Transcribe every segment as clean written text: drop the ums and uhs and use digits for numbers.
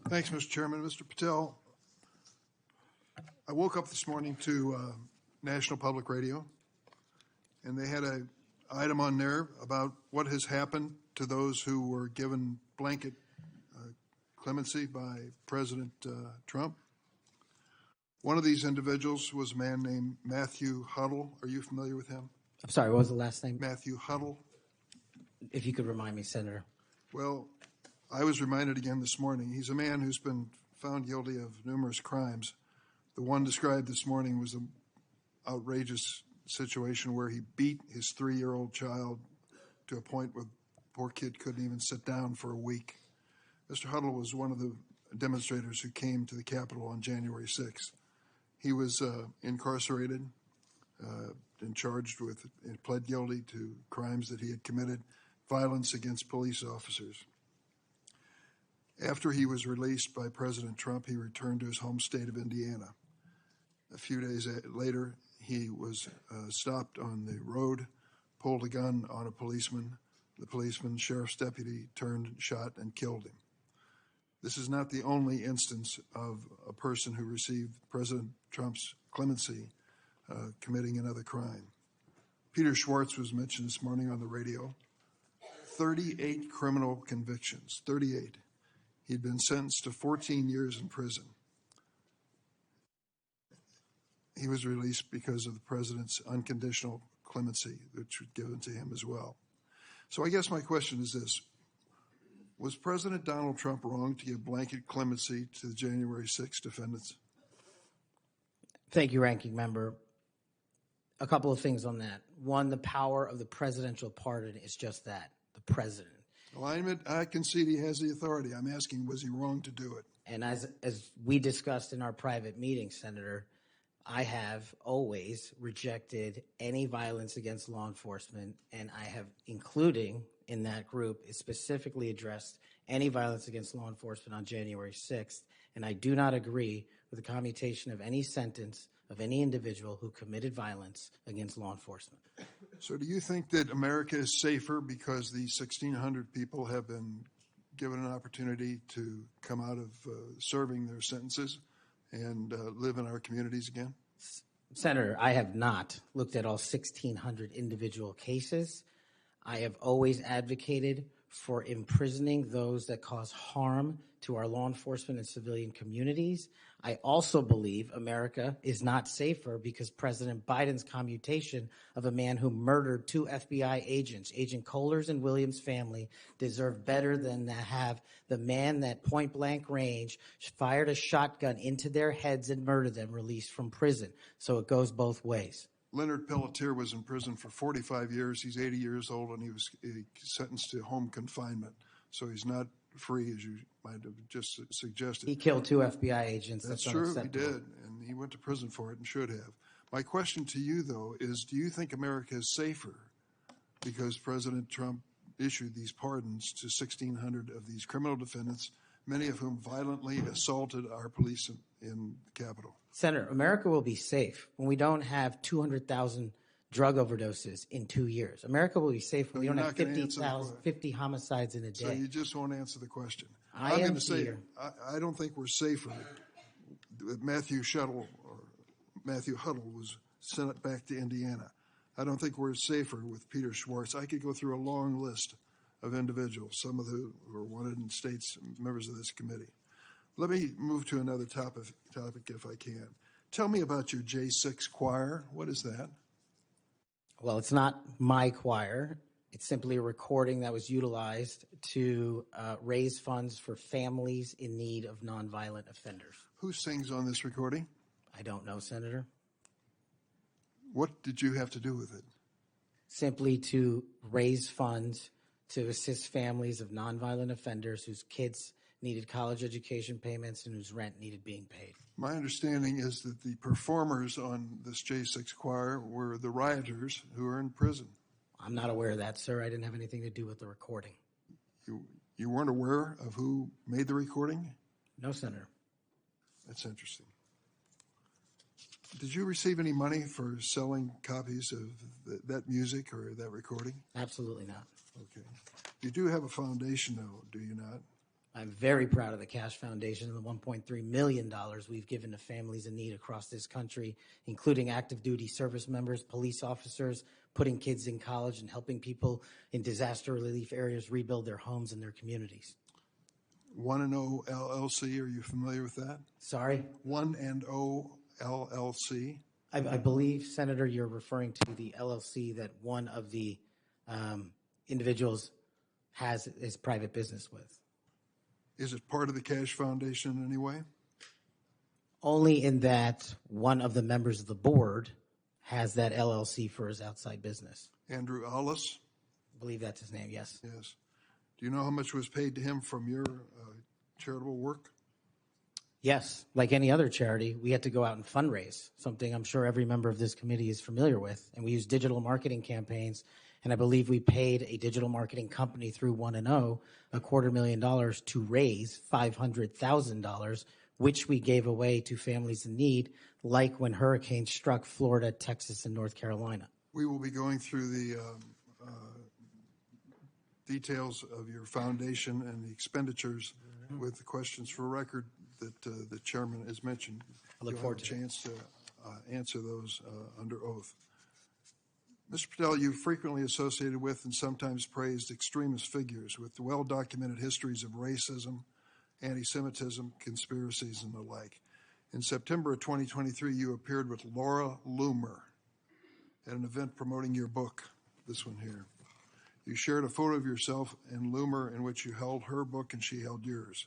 Thanks, Mr. Chairman. Mr. Patel, I woke up this morning to National Public Radio, and they had an item on there about what has happened to those who were given blanket clemency by President Trump. One of these individuals was a man named Matthew Huddle. Are you familiar with him? I'm sorry, what was the last name? Matthew Huddle. If you could remind me, Senator. Well, I was reminded again this morning. He's a man who's been found guilty of numerous crimes. The one described this morning was an outrageous situation where he beat his 3-year-old child to a point where the poor kid couldn't even sit down for a week. Mr. Huddle was one of the demonstrators who came to the Capitol on January 6th. He was incarcerated and charged with, and pled guilty to crimes that he had committed, violence against police officers. After he was released by President Trump, he returned to his home state of Indiana. A few days later, he was stopped on the road, pulled a gun on a policeman. The policeman, sheriff's deputy, turned, shot, and killed him. This is not the only instance of a person who received President Trump's clemency committing another crime. Peter Schwartz was mentioned this morning on the radio. 38 criminal convictions, 38. He'd been sentenced to 14 years in prison. He was released because of the president's unconditional clemency, which was given to him as well. So I guess my question is this. Was President Donald Trump wrong to give blanket clemency to the January 6 defendants? Thank you, Ranking Member. A couple of things on that. One, the power of the presidential pardon is just that, the president. Well, I concede he has the authority. I'm asking, was he wrong to do it? And as we discussed in our private meeting, Senator, I have always rejected any violence against law enforcement, and I have, including in that group, is specifically addressed any violence against law enforcement on January 6th, and I do not agree with the commutation of any sentence of any individual who committed violence against law enforcement. So do you think that America is safer because these 1,600 people have been given an opportunity to come out of serving their sentences and live in our communities again? Senator, I have not looked at all 1,600 individual cases. I have always advocated for imprisoning those that cause harm to our law enforcement and civilian communities. I also believe America is not safer because President Biden's commutation of a man who murdered 2 FBI agents, Agent Kohler's and Williams' family, deserve better than to have the man that point blank range fired a shotgun into their heads and murdered them released from prison. So it goes both ways. Leonard Pelletier was in prison for 45 years. He's 80 years old, and he was sentenced to home confinement. So he's not free, as you might have just suggested. He killed 2 FBI agents. That's true, he did, and he went to prison for it and should have. My question to you, though, is do you think America is safer because President Trump issued these pardons to 1,600 of these criminal defendants, many of whom violently assaulted our police in the Capitol? Senator, America will be safe when we don't have 200,000 drug overdoses in 2 years. America will be safe when we don't have 50 homicides in a day. So you just won't answer the question. I'm going to say, I don't think we're safer. Matthew Huddle was sent back to Indiana. I don't think we're safer with Peter Schwartz. I could go through a long list of individuals, some of who are wanted in states, members of this committee. Let me move to another topic if I can. Tell me about your J6 choir. What is that? Well, it's not my choir. It's simply a recording that was utilized to raise funds for families in need of nonviolent offenders. Who sings on this recording? I don't know, Senator. What did you have to do with it? Simply to raise funds to assist families of nonviolent offenders whose kids needed college education payments and whose rent needed being paid. My understanding is that the performers on this J6 choir were the rioters who are in prison. I'm not aware of that, sir. I didn't have anything to do with the recording. You weren't aware of who made the recording? No, Senator. That's interesting. Did you receive any money for selling copies of that music or that recording? Absolutely not. Okay. You do have a foundation, though, do you not? I'm very proud of the Kash Foundation and the $1.3 million we've given to families in need across this country, including active duty service members, police officers, putting kids in college, and helping people in disaster relief areas rebuild their homes and their communities. 1&0 LLC, are you familiar with that? Sorry? 1&0 LLC? I believe, Senator, you're referring to the LLC that one of the individuals has his private business with. Is it part of the Kash Foundation in any way? Only in that one of the members of the board has that LLC for his outside business. Andrew Allis? I believe that's his name, yes. Yes. Do you know how much was paid to him from your charitable work? Yes, like any other charity, we had to go out and fundraise, something I'm sure every member of this committee is familiar with. And we used digital marketing campaigns, and I believe we paid a digital marketing company through 1&0 $250,000 to raise $500,000, which we gave away to families in need, like when hurricanes struck Florida, Texas, and North Carolina. We will be going through the details of your foundation and the expenditures with the questions for record that the chairman has mentioned. I look forward to a chance to answer those under oath. Mr. Patel, you frequently associated with and sometimes praised extremist figures with well-documented histories of racism, anti-Semitism, conspiracies, and the like. In September of 2023, you appeared with Laura Loomer at an event promoting your book, this one here. You shared a photo of yourself and Loomer in which you held her book and she held yours.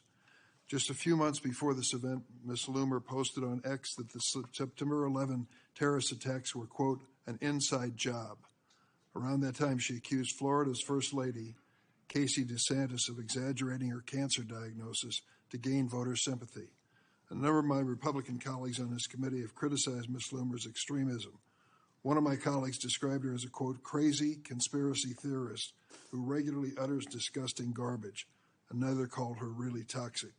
Just a few months before this event, Ms. Loomer posted on X that the September 11 terrorist attacks were, quote, an inside job. Around that time, she accused Florida's First Lady, Casey DeSantis, of exaggerating her cancer diagnosis to gain voter sympathy. A number of my Republican colleagues on this committee have criticized Ms. Loomer's extremism. One of my colleagues described her as a, quote, crazy conspiracy theorist who regularly utters disgusting garbage. Another called her really toxic.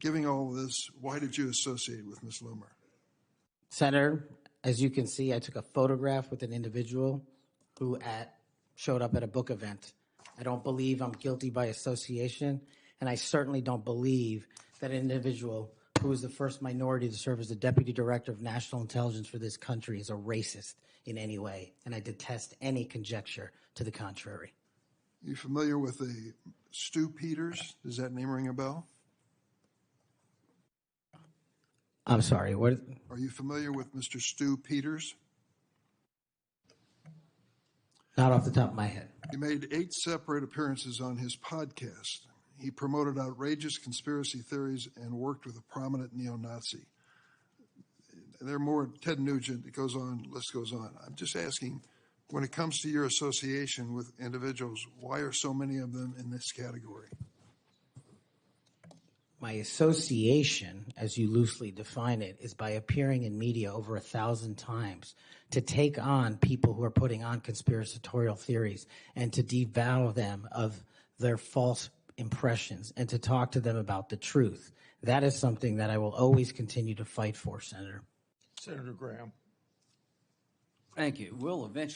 Given all of this, why did you associate with Ms. Loomer? Senator, as you can see, I took a photograph with an individual who showed up at a book event. I don't believe I'm guilty by association, and I certainly don't believe that an individual who was the first minority to serve as the Deputy Director of National Intelligence for this country is a racist in any way, and I detest any conjecture to the contrary. You familiar with a Stu Peters? Does that name ring a bell? I'm sorry, what? Are you familiar with Mr. Stu Peters? Not off the top of my head. He made 8 separate appearances on his podcast. He promoted outrageous conspiracy theories and worked with a prominent neo-Nazi. There are more. Ted Nugent, it goes on, list goes on. I'm just asking, when it comes to your association with individuals, why are so many of them in this category? My association, as you loosely define it, is by appearing in media over 1,000 times to take on people who are putting on conspiratorial theories and to devour them of their false impressions and to talk to them about the truth. That is something that I will always continue to fight for, Senator. Senator Graham. Thank you. We'll eventually